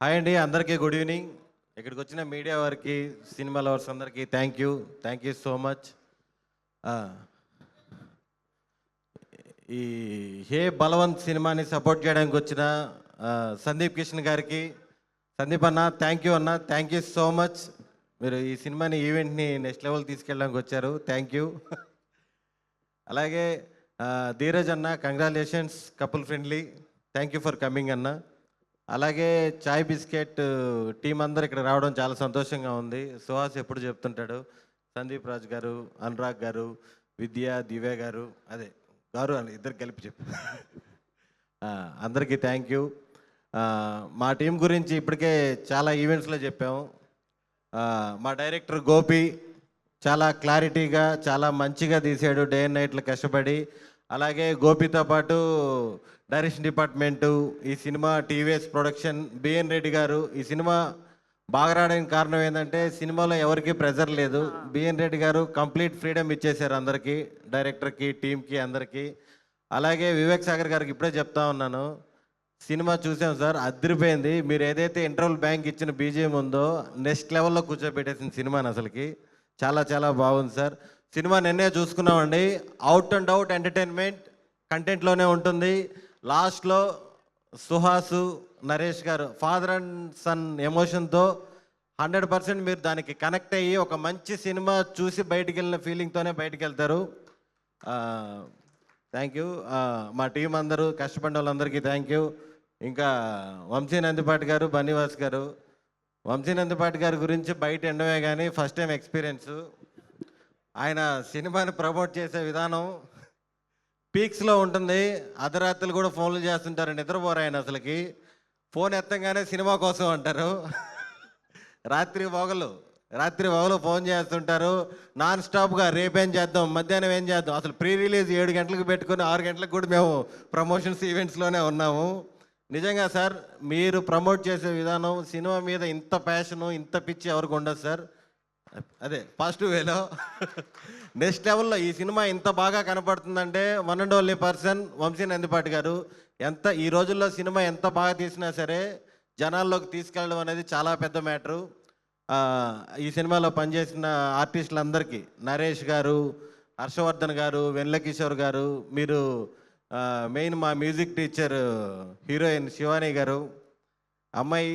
Hi అండి, అందరికీ good evening. ఇక్కడికి వచ్చిన మీడియా వారికి, సినిమా లవర్స్ అందరికీ థ్యాంక్ యూ సో మచ్. ఈ హే బలవంత్ సినిమాని సపోర్ట్ చేయడానికి వచ్చిన సందీప్ కిషన్ గారికి, సందీప్ అన్న థ్యాంక్ యూ సో మచ్. మీరు ఈ సినిమాని ఈవెంట్ని నెక్స్ట్ లెవెల్ తీసుకెళ్ళడానికి వచ్చారు, థ్యాంక్ యూ. అలాగే ధీరజ్ అన్న, congratulations, couple friendly, thank you for coming అన్న. అలాగే చాయ్ బిస్కెట్ టీం అందరు ఇక్కడ రావడం చాలా సంతోషంగా ఉంది. సుహాస్ ఎప్పుడు చెప్తుంటాడు, సందీప్ రాజ్ గారు, అనురాగ్ గారు, విద్య, దివ్య గారు, అదే గారు అని ఇద్దరు కలిపి చెప్పు. అందరికీ థ్యాంక్ యూ. మా టీం గురించి ఇప్పటికే చాలా ఈవెంట్స్లో చెప్పాము. మా డైరెక్టర్ గోపి చాలా క్లారిటీగా, చాలా మంచిగా తీసాడు, డే అండ్ నైట్లు కష్టపడి. అలాగే గోపితో పాటు డైరెక్షన్ డిపార్ట్మెంటు, ఈ cinema TVS production, B N Reddy గారు. ఈ సినిమా బాగా రావడానికి కారణం ఏంటంటే సినిమాలో ఎవరికి ప్రెజర్ లేదు. బిఎన్ రెడ్డి గారు కంప్లీట్ ఫ్రీడమ్ ఇచ్చేశారు అందరికీ, డైరెక్టర్కి, టీంకి, అందరికీ. అలాగే వివేక్ సాగర్ గారికి ఇప్పుడే చెప్తా ఉన్నాను, సినిమా చూసాం సార్, అదిరిపోయింది. మీరు ఏదైతే ఇంటర్వల్ బ్యాంక్ ఇచ్చిన బీజిఎం ఉందో నెక్స్ట్ లెవెల్లో కూర్చోబెట్టేసిన సినిమాని అసలుకి చాలా చాలా బాగుంది సార్. సినిమా నిన్నే చూసుకున్నామండి, అవుట్ అండ్ అవుట్ ఎంటర్టైన్మెంట్ కంటెంట్లోనే ఉంటుంది. లాస్ట్లో సుహాసు, నరేష్ గారు ఫాదర్ అండ్ సన్ ఎమోషన్తో 100% మీరు దానికి కనెక్ట్ అయ్యి ఒక మంచి సినిమా చూసి బయటికి వెళ్ళిన ఫీలింగ్తోనే బయటికి వెళ్తారు. Thank you. మా టీం అందరూ కష్టపడిన వాళ్ళందరికీ థ్యాంక్ యూ. ఇంకా వంశీ నందిపాటి గారు, బన్నీవాస్ గారు. వంశీ నందిపాటి గారి గురించి బయట ఎండమే కానీ ఫస్ట్ టైం ఎక్స్పీరియన్స్. ఆయన సినిమాని ప్రమోట్ చేసే విధానం పీక్స్లో ఉంటుంది. అర్ధరాత్రులు కూడా ఫోన్లు చేస్తుంటారు, నిద్రపోరు ఆయన అసలుకి. ఫోన్ ఎత్తంగానే సినిమా కోసం అంటారు. రాత్రి పగలు ఫోన్ చేస్తుంటారు నాన్ స్టాప్గా. రేపేం చేద్దాం, మధ్యాహ్నం ఏం చేద్దాం. అసలు ప్రీ రిలీజ్ 7 గంటలకు పెట్టుకుని 6 గంటలకు కూడా మేము ప్రమోషన్స్ ఈవెంట్స్లోనే ఉన్నాము. నిజంగా సార్, మీరు ప్రమోట్ చేసే విధానం, సినిమా మీద ఇంత ప్యాషను, ఇంత పిచ్చి ఎవరికి ఉండదు సార్. అదే పాజిటివ్ వేలో నెక్స్ట్ లెవెల్లో ఈ సినిమా ఇంత బాగా కనపడుతుందంటే one and only person Vamsi Nandipati గారు. ఈ రోజుల్లో సినిమా ఎంత బాగా తీసినా సరే జనాల్లోకి తీసుకెళ్ళడం అనేది చాలా పెద్ద మ్యాటరు. ఈ సినిమాలో పనిచేసిన ఆర్టిస్టులందరికీ, నరేష్ గారు, హర్షవర్ధన్ గారు, వెన్నెల కిషోర్ గారు, మీరు మెయిన్ మా మ్యూజిక్ టీచర్ హీరోయిన్ శివాని గారు, అమ్మాయి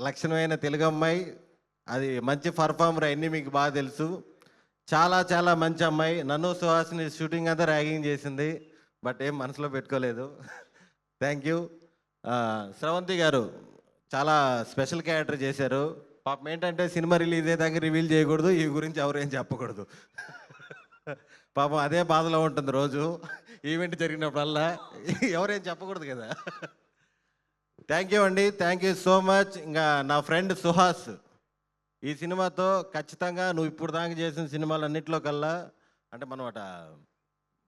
లక్షణమైన తెలుగు అమ్మాయి, అది మంచి పర్ఫార్మర్, అన్నీ మీకు బాగా తెలుసు. చాలా చాలా మంచి అమ్మాయి. నన్ను సుహాస్ని షూటింగ్ అంతా ర్యాగింగ్ చేసింది, బట్ ఏం మనసులో పెట్టుకోలేదు. Thank you. స్రవంతి గారు చాలా స్పెషల్ క్యారెక్టర్ చేశారు. పాపం ఏంటంటే సినిమా రిలీజ్ అయ్యేదాకా రివీల్ చేయకూడదు, ఈ గురించి ఎవరేం చెప్పకూడదు. పాపం అదే బాధలో ఉంటుంది రోజు, ఈవెంట్ జరిగినప్పుడల్లా ఎవరేం చెప్పకూడదు కదా. థ్యాంక్ యూ అండి, థ్యాంక్ యూ సో మచ్. ఇంకా నా ఫ్రెండ్ సుహాస్, ఈ సినిమాతో ఖచ్చితంగా నువ్వు ఇప్పుడు దాకా చేసిన సినిమాలన్నింటిలో కల్లా, అంటే మనం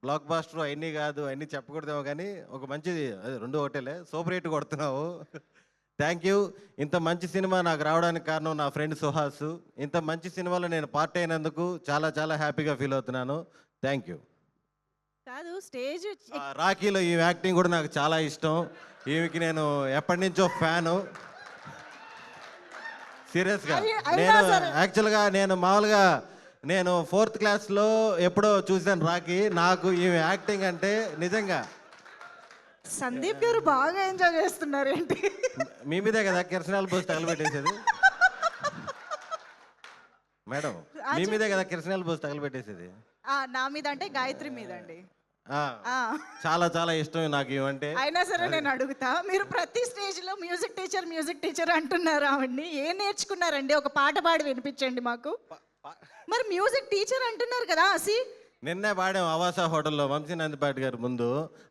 బ్లాక్ బాస్టర్ అవన్నీ కాదు, అవన్నీ చెప్పకూడదేమో కానీ ఒక మంచిది, అదే రెండు ఒకటేలే, సూపర్ హిట్ కొడుతున్నావు. Thank you. ఇంత మంచి సినిమా నాకు రావడానికి కారణం నా ఫ్రెండ్ సుహాస్. ఇంత మంచి సినిమాలో నేను పార్ట్ అయినందుకు చాలా చాలా హ్యాపీగా ఫీల్ అవుతున్నాను. Thank you. కాదు, స్టేజ్ రాఖీలో ఈ యాక్టింగ్ కూడా నాకు చాలా ఇష్టం. ఈమెకి నేను ఎప్పటి నుంచో ఫ్యాను, సీరియస్గా. నేను యాక్చువల్గా మామూలుగా 4th క్లాస్లో ఎప్పుడో చూశాను రాఖీ. నాకు ఈమె యాక్టింగ్ అంటే నిజంగా. సందీప్ గారు బాగా ఎంజాయ్ చేస్తున్నారు ఏంటి? మీ మీదే కదా కిరసనాలు పోసి తగలబెట్టేసేది మేడం, మీ మీదే కదా కిరసనాలు పోసి తగలబెట్టేసేది. నా మీద అంటే గాయత్రి మీద అండి. చాలా చాలా ఇష్టం నాకు ఇవంటే. అయినా సరే నేను అడుగుతా, మీరు ప్రతి స్టేజ్ లో మ్యూజిక్ టీచర్ అంటున్నారు ఆవిడ్ని. ఏం నేర్చుకున్నారండి? ఒక పాట పాడి వినిపించండి మాకు. మరి మ్యూజిక్ టీచర్ అంటున్నారు కదా. నిన్నే పాడాం అవాసా హోటల్లో, వంశీ నందిపాటి గారు ముందు.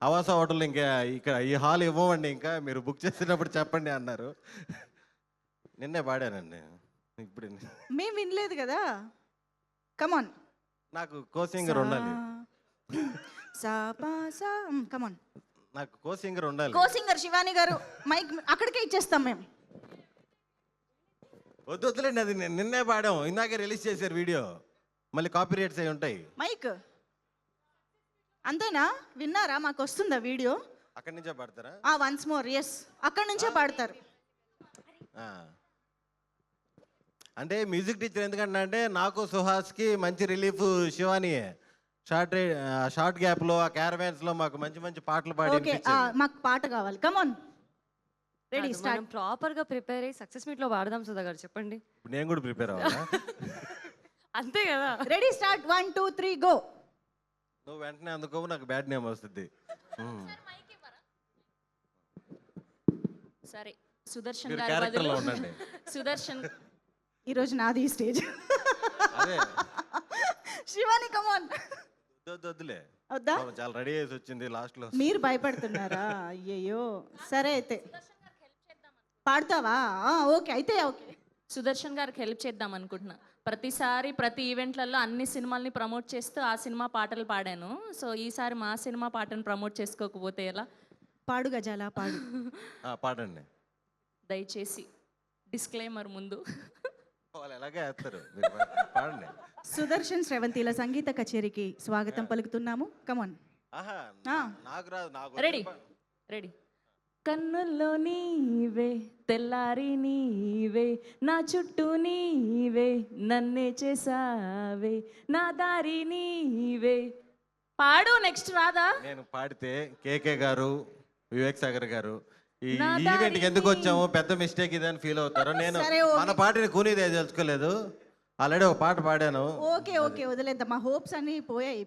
అవాసా హోటల్లో ఇంకా ఇక్కడ ఈ హాల్ ఇవ్వమండి, ఇంకా మీరు బుక్ చేసేటప్పుడు చెప్పండి అన్నారు. నిన్నే పాడానండి. ఇప్పుడు మేము వినలేదు కదా. కమాన్, నాకు కో-సింగర్ ఉండాలి. కమాన్, నాకు కో-సింగర్ ఉండాలి. కో-సింగర్ శివాని గారు, మైక్ అక్కడికే ఇచ్చేస్తాం మేము. వద్దులేండి, అది నిన్నే పాడాం, ఇందాకే రిలీజ్ చేశారు వీడియో, మళ్ళీ కాపీ రైట్స్ అయి ఉంటాయి. మైక్ అంతేనా? విన్నారా? మాకు వస్తుందా వీడియో? అక్కడి నుంచే పాడతారా? వన్స్ మోర్, ఎస్, అక్కడి నుంచే పాడతారు. ఆ. అంటే మ్యూజిక్ టీచర్ ఎందుకంటే అంటే నాకు సుహాస్కి మంచి రిలీఫ్ శివాని షార్ట్ గ్యాప్లో ఆ క్యారవాన్స్లో మాకు మంచి మంచి పాటలు పాడి ఓకే వినిపించేది. మాకు పాట కావాలి కమాన్ రెడీ మనం స్టార్ట్ ప్రాపర్ గా ప్రిపేర్ అయ్యి సక్సెస్ మీట్ లో వాడదాం సుధా గారు చెప్పండి. ఇప్పుడు నేను కూడా ప్రిపేర్ అవ్వాలా? అంతే కదా. Ready start 1 2 3 go. నువ్వు వెంటనే అందుకో నాకు బ్యాడ్ నేమ్ వస్తుంది. సరే సుదర్శన్ మీరు గారి క్యారెక్టర్లో బదులు ఉండండి. సుదర్శన్ ఈరోజు నాది ఈ స్టేజ్. అదే శివాని కమాన్. వద్దులే, వద్దా చాలా రెడీ చేసి వచ్చింది లాస్ట్లో. మీరు భయపడుతున్నారా? అయ్యయ్యో సరే అయితే పాడతావా? ఓకే అయితే ఓకే. సుదర్శన్ గారికి హెల్ప్ చేద్దాం అనుకుంటున్నా. ప్రతిసారి ప్రతి ఈవెంట్లలో అన్ని సినిమాల్ని ప్రమోట్ చేస్తూ ఆ సినిమా పాటలు పాడాను. సో ఈసారి మా సినిమా పాటను ప్రమోట్ చేసుకోకపోతే ఎలా? పాడు గజాల పాడు. పాడండి. దయచేసి డిస్క్లైమర్ ముందు. వాళ్ళు ఎలాగే వేస్తారు, మీరు పాడండి. సుదర్శన్ శ్రవంతిల సంగీత కచేరీకి స్వాగతం పలుకుతున్నాము. కమాన్. ఆహా, నాకు రాదు, నాకు రెడీ రెడీ. కన్నుల్లో నీవే తెల్లారి నీవే నా చుట్టూ నీవే నన్నే చేసావే నా దారి నీవే. పాడు నెక్స్ట్ రాదా? నేను పాడితే కేకే గారు వివేక్ సాగర్ గారు ఈ నా ఈవెంట్కి దారి ఎందుకు వచ్చాము పెద్ద మిస్టేక్ ఇదని ఫీల్ అవుతారు. నేను సరే, ఓకే. మన పాటని కూనీదే తెలుసుకోలేదు. ఆల్రెడీ ఒక పాట పాడాను. ఓకే ఓకే వదిలేద్దాం. మా హోప్స్ అన్నీ పోయాయి.